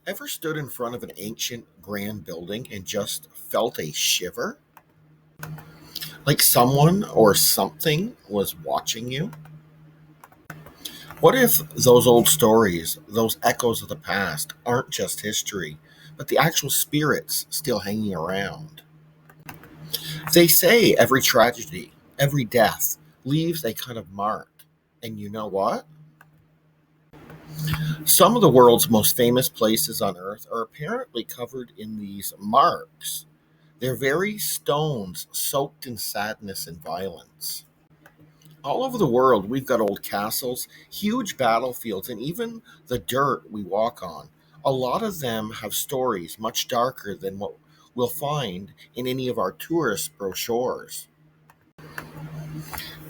Ever stood in front of an ancient grand building and just felt a shiver? Like someone or something was watching you? What if those old stories, those echoes of the past, aren't just history, but the actual spirits still hanging around? They say every tragedy, every death leaves a kind of mark. And you know what? Some of the world's most famous places on Earth are apparently covered in these marks. They're very stones soaked in sadness and violence. All over the world, we've got old castles, huge battlefields, and even the dirt we walk on. A lot of them have stories much darker than what we'll find in any of our tourist brochures.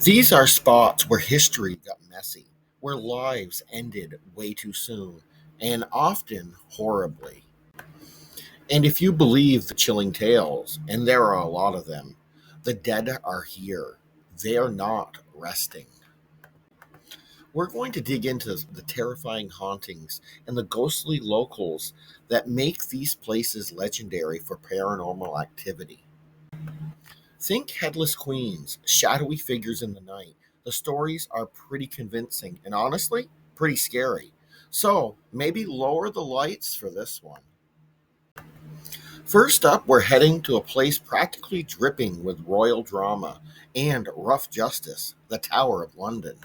These are spots where history got messy, where lives ended way too soon, and often horribly. And if you believe the chilling tales, and there are a lot of them, the dead are here. They are not resting. We're going to dig into the terrifying hauntings and the ghostly locals that make these places legendary for paranormal activity. Think headless queens, shadowy figures in the night. The stories are pretty convincing and honestly, pretty scary. So maybe lower the lights for this one. First up, we're heading to a place practically dripping with royal drama and rough justice, the Tower of London.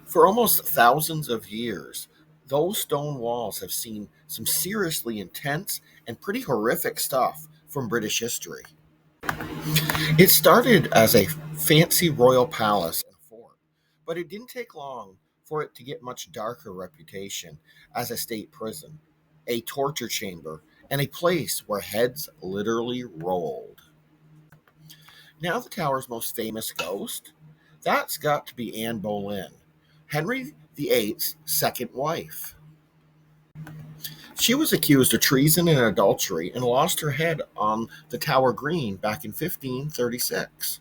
For almost thousands of years, those stone walls have seen some seriously intense and pretty horrific stuff from British history. It started as a fancy royal palace and fort, but it didn't take long for it to get much darker reputation as a state prison, a torture chamber, and a place where heads literally rolled. Now the tower's most famous ghost? That's got to be Anne Boleyn, Henry VIII's second wife. She was accused of treason and adultery and lost her head on the Tower Green back in 1536.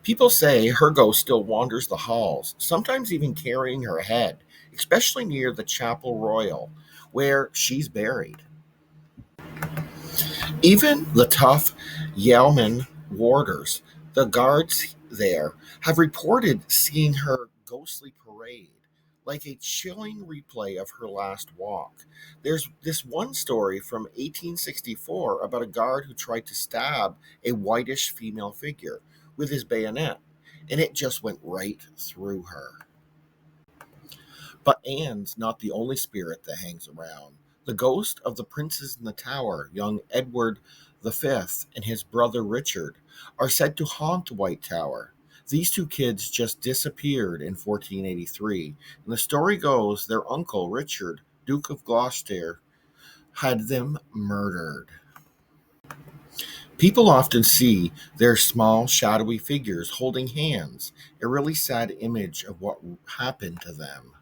People say her ghost still wanders the halls, sometimes even carrying her head, especially near the Chapel Royal, where she's buried. Even the tough Yeoman warders, the guards there, have reported seeing her ghostly parade, like a chilling replay of her last walk. There's this one story from 1864 about a guard who tried to stab a whitish female figure with his bayonet, and it just went right through her. But Anne's not the only spirit that hangs around. The ghost of the princes in the tower, young Edward V and his brother Richard, are said to haunt the White Tower. These two kids just disappeared in 1483, and the story goes their uncle Richard, Duke of Gloucester, had them murdered. People often see their small, shadowy figures holding hands, a really sad image of what happened to them.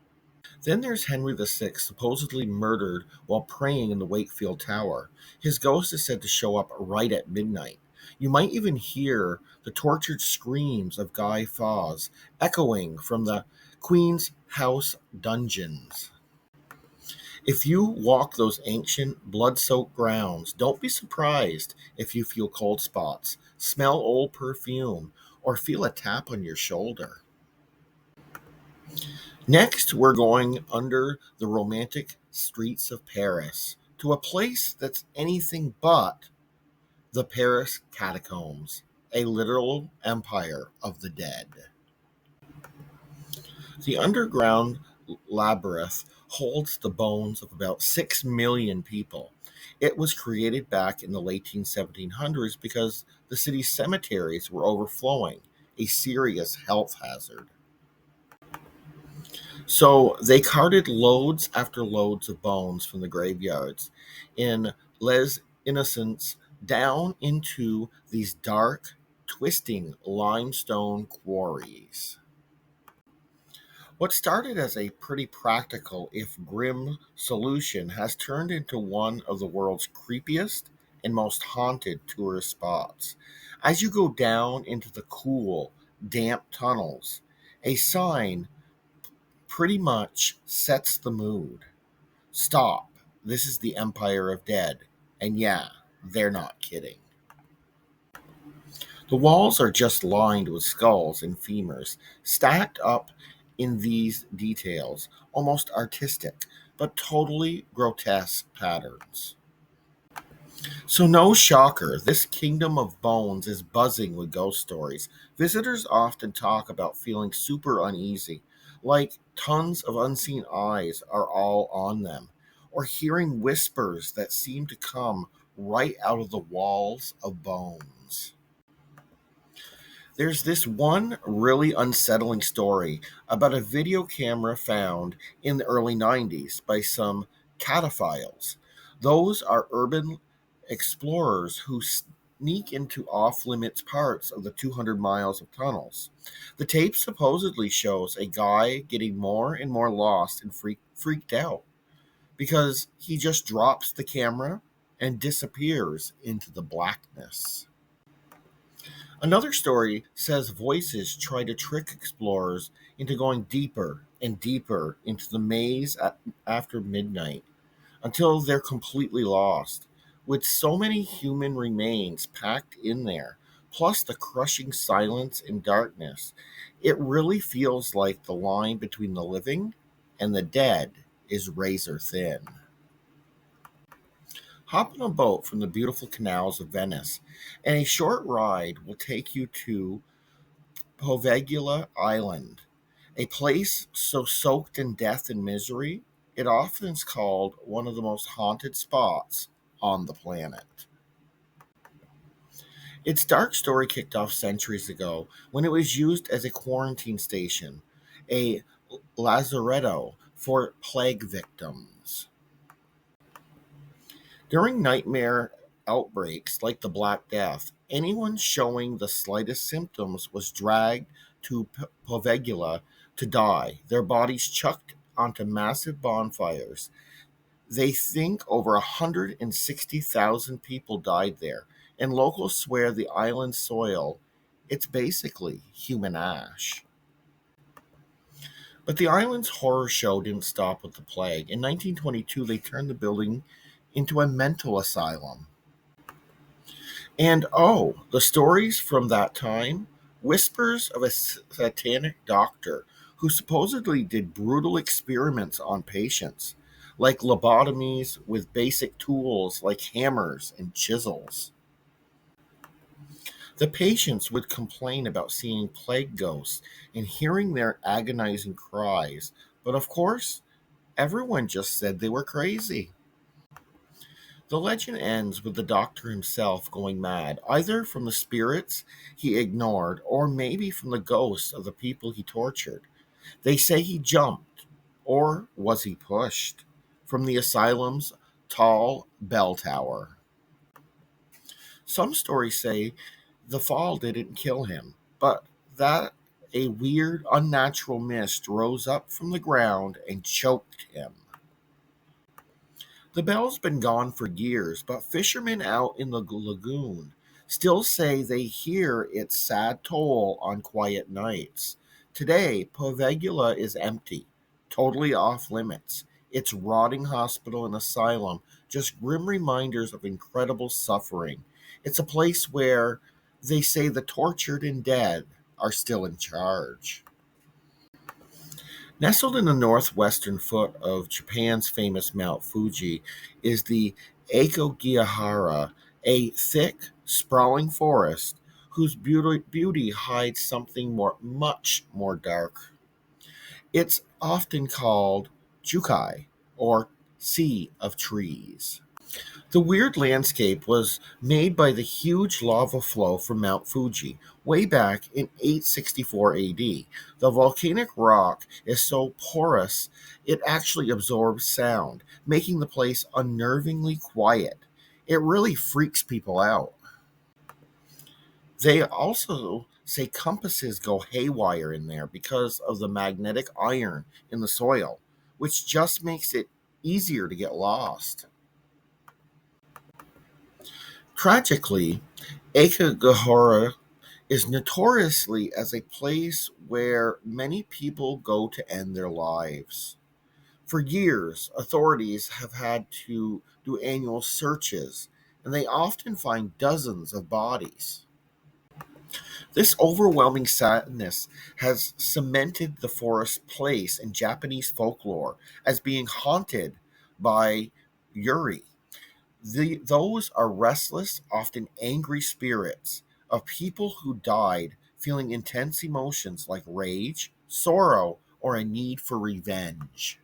Then there's Henry VI, supposedly murdered while praying in the Wakefield Tower. His ghost is said to show up right at midnight. You might even hear the tortured screams of Guy Fawkes echoing from the Queen's House dungeons. If you walk those ancient, blood soaked grounds, don't be surprised if you feel cold spots, smell old perfume, or feel a tap on your shoulder. Next, we're going under the romantic streets of Paris to a place that's anything but the Paris Catacombs, a literal empire of the dead. The underground labyrinth holds the bones of about 6 million people. It was created back in the late 1700s because the city's cemeteries were overflowing, a serious health hazard. So they carted loads after loads of bones from the graveyards in Les Innocents down into these dark, twisting limestone quarries. What started as a pretty practical, if grim, solution has turned into one of the world's creepiest and most haunted tourist spots. As you go down into the cool, damp tunnels, a sign pretty much sets the mood. Stop. This is the Empire of Dead. And yeah, they're not kidding. The walls are just lined with skulls and femurs, stacked up in these details, almost artistic, but totally grotesque patterns. So, no shocker, this kingdom of bones is buzzing with ghost stories. Visitors often talk about feeling super uneasy, like tons of unseen eyes are all on them, or hearing whispers that seem to come right out of the walls of bones. There's this one really unsettling story about a video camera found in the early 90s by some cataphiles. Those are urban explorers who sneak into off limits parts of the 200 miles of tunnels. The tape supposedly shows a guy getting more and more lost and freaked out because he just drops the camera and disappears into the blackness. Another story says voices try to trick explorers into going deeper and deeper into the maze after midnight until they're completely lost. With so many human remains packed in there, plus the crushing silence and darkness, it really feels like the line between the living and the dead is razor thin. Hop on a boat from the beautiful canals of Venice, and a short ride will take you to Poveglia Island, a place so soaked in death and misery, it often is called one of the most haunted spots on the planet. Its dark story kicked off centuries ago when it was used as a quarantine station, a lazaretto for plague victims. During nightmare outbreaks like the Black Death, anyone showing the slightest symptoms was dragged to Poveglia to die, their bodies chucked onto massive bonfires. They think over 160,000 people died there, and locals swear the island's soil, it's basically human ash. But the island's horror show didn't stop with the plague. In 1922, they turned the building into a mental asylum. And oh, the stories from that time, whispers of a satanic doctor who supposedly did brutal experiments on patients, like lobotomies with basic tools like hammers and chisels. The patients would complain about seeing plague ghosts and hearing their agonizing cries, but of course, everyone just said they were crazy. The legend ends with the doctor himself going mad, either from the spirits he ignored or maybe from the ghosts of the people he tortured. They say he jumped, or was he pushed, from the asylum's tall bell tower. Some stories say the fall didn't kill him, but that a weird, unnatural mist rose up from the ground and choked him. The bell's been gone for years, but fishermen out in the lagoon still say they hear its sad toll on quiet nights. Today, Povegula is empty, totally off limits. Its rotting hospital and asylum just grim reminders of incredible suffering. It's a place where they say the tortured and dead are still in charge. Nestled in the northwestern foot of Japan's famous Mount Fuji is the Aokigahara, a thick, sprawling forest whose beauty hides something much more dark. It's often called Jukai, or Sea of Trees. The weird landscape was made by the huge lava flow from Mount Fuji way back in 864 AD. The volcanic rock is so porous it actually absorbs sound, making the place unnervingly quiet. It really freaks people out. They also say compasses go haywire in there because of the magnetic iron in the soil, which just makes it easier to get lost. Tragically, Aokigahara is notoriously as a place where many people go to end their lives. For years, authorities have had to do annual searches, and they often find dozens of bodies. This overwhelming sadness has cemented the forest's place in Japanese folklore as being haunted by Yuri. Those are restless, often angry spirits of people who died feeling intense emotions like rage, sorrow, or a need for revenge.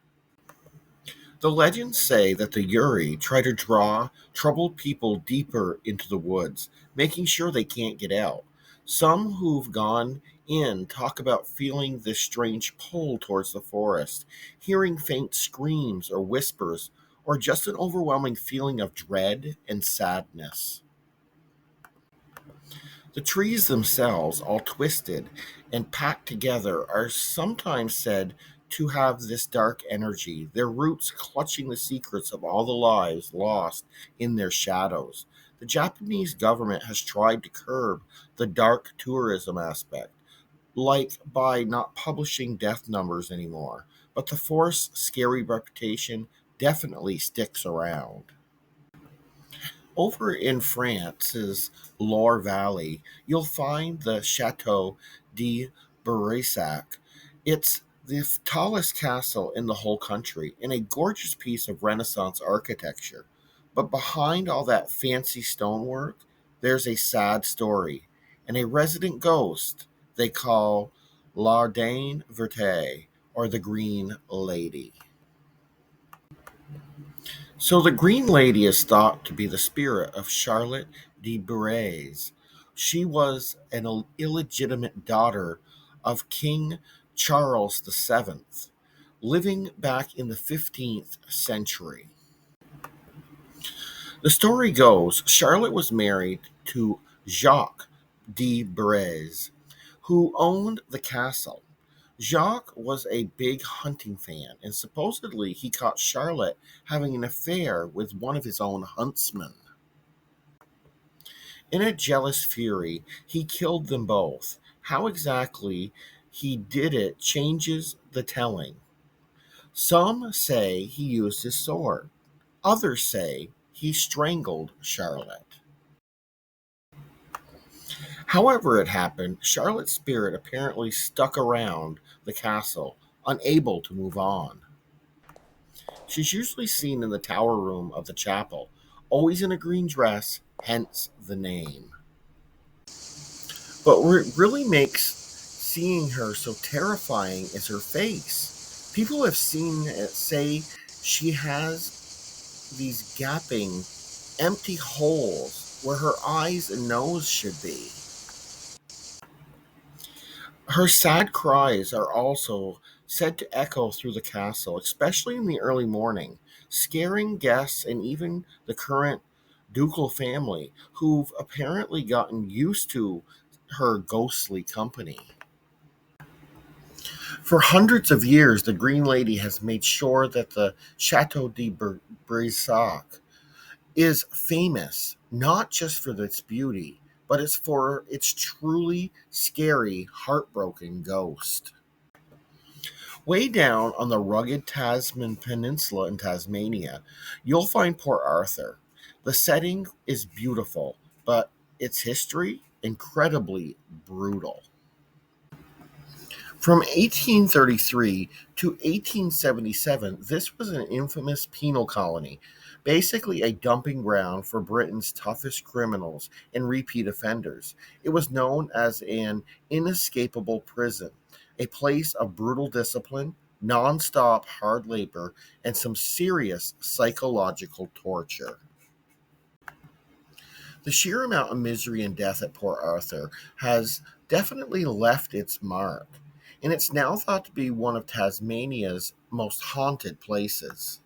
The legends say that the Yuri try to draw troubled people deeper into the woods, making sure they can't get out. Some who've gone in talk about feeling this strange pull towards the forest, hearing faint screams or whispers, or just an overwhelming feeling of dread and sadness. The trees themselves, all twisted and packed together, are sometimes said to have this dark energy, their roots clutching the secrets of all the lives lost in their shadows. The Japanese government has tried to curb the dark tourism aspect, like by not publishing death numbers anymore, but the forest's scary reputation definitely sticks around. Over in France's Loire Valley, you'll find the Chateau de Brissac. It's the tallest castle in the whole country and a gorgeous piece of Renaissance architecture. But behind all that fancy stonework, there's a sad story and a resident ghost they call La Dame Verte, or the Green Lady. So the Green Lady is thought to be the spirit of Charlotte de Bures. She was an illegitimate daughter of King Charles VII, living back in the 15th century. The story goes Charlotte was married to Jacques de Bures, who owned the castle. Jacques was a big hunting fan, and supposedly he caught Charlotte having an affair with one of his own huntsmen. In a jealous fury, he killed them both. How exactly he did it changes the telling. Some say he used his sword, others say he strangled Charlotte. However, it happened, Charlotte's spirit apparently stuck around the castle, unable to move on. She's usually seen in the tower room of the chapel, always in a green dress, hence the name. But what really makes seeing her so terrifying is her face. People have seen it say she has these gapping, empty holes where her eyes and nose should be. Her sad cries are also said to echo through the castle, especially in the early morning, scaring guests and even the current ducal family, who've apparently gotten used to her ghostly company. For hundreds of years, the Green Lady has made sure that the Chateau de Brissac is famous not just for its beauty, but it's for its truly scary, heartbroken ghost. Way down on the rugged Tasman Peninsula in Tasmania, you'll find Port Arthur. The setting is beautiful, but its history incredibly brutal. From 1833 to 1877, this was an infamous penal colony, basically a dumping ground for Britain's toughest criminals and repeat offenders. It was known as an inescapable prison, a place of brutal discipline, non-stop hard labor, and some serious psychological torture. The sheer amount of misery and death at Port Arthur has definitely left its mark, and it's now thought to be one of Tasmania's most haunted places.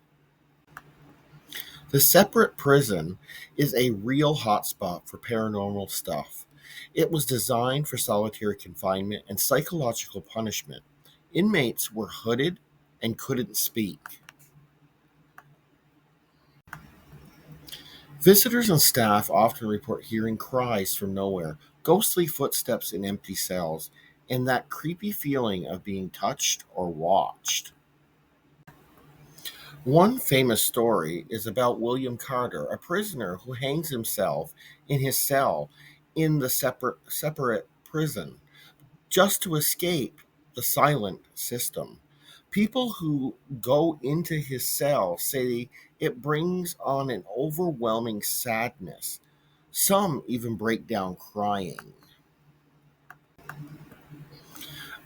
The separate prison is a real hotspot for paranormal stuff. It was designed for solitary confinement and psychological punishment. Inmates were hooded and couldn't speak. Visitors and staff often report hearing cries from nowhere, ghostly footsteps in empty cells, and that creepy feeling of being touched or watched. One famous story is about William Carter, a prisoner who hangs himself in his cell in the separate prison just to escape the silent system. People who go into his cell say it brings on an overwhelming sadness. Some even break down crying.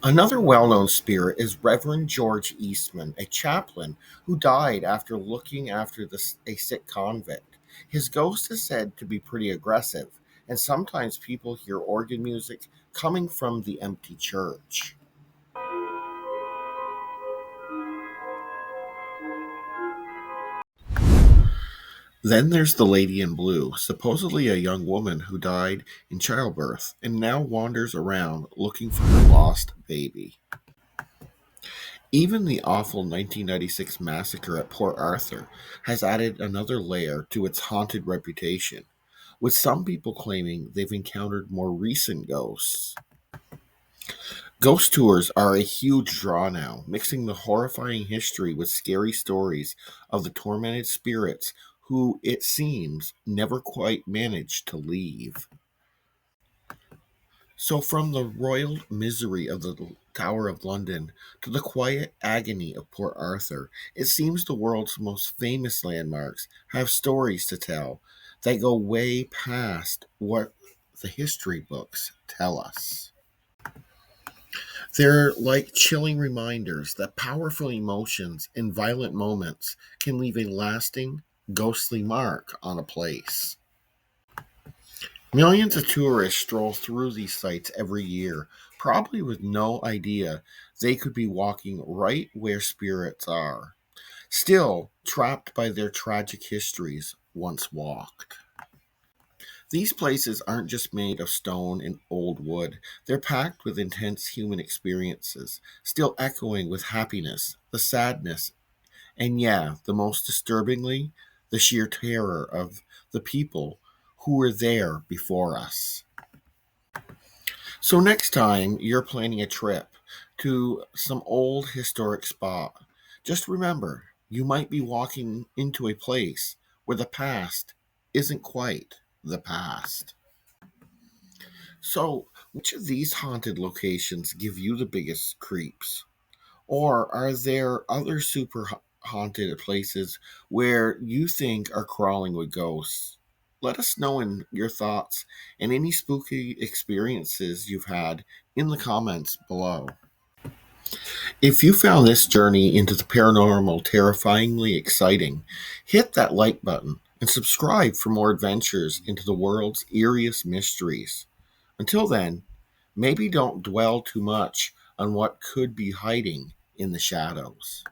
Another well known spirit is Reverend George Eastman, a chaplain who died after looking after a sick convict. His ghost is said to be pretty aggressive, and sometimes people hear organ music coming from the empty church. Then there's the Lady in Blue, supposedly a young woman who died in childbirth and now wanders around looking for her lost baby. Even the awful 1996 massacre at Port Arthur has added another layer to its haunted reputation, with some people claiming they've encountered more recent ghosts. Ghost tours are a huge draw now, mixing the horrifying history with scary stories of the tormented spirits who, it seems, never quite managed to leave. So, from the royal misery of the Tower of London to the quiet agony of Port Arthur, it seems the world's most famous landmarks have stories to tell that go way past what the history books tell us. They're like chilling reminders that powerful emotions and violent moments can leave a lasting, ghostly mark on a place. Millions of tourists stroll through these sites every year, probably with no idea they could be walking right where spirits are, still trapped by their tragic histories once walked. These places aren't just made of stone and old wood, they're packed with intense human experiences, still echoing with happiness, the sadness, and yeah, the most disturbingly, the sheer terror of the people who were there before us. So, next time you're planning a trip to some old historic spot, just remember you might be walking into a place where the past isn't quite the past. So, which of these haunted locations give you the biggest creeps? Or are there other super haunted places where you think are crawling with ghosts? Let us know in your thoughts and any spooky experiences you've had in the comments below. If you found this journey into the paranormal terrifyingly exciting, hit that like button and subscribe for more adventures into the world's eeriest mysteries. Until then, maybe don't dwell too much on what could be hiding in the shadows.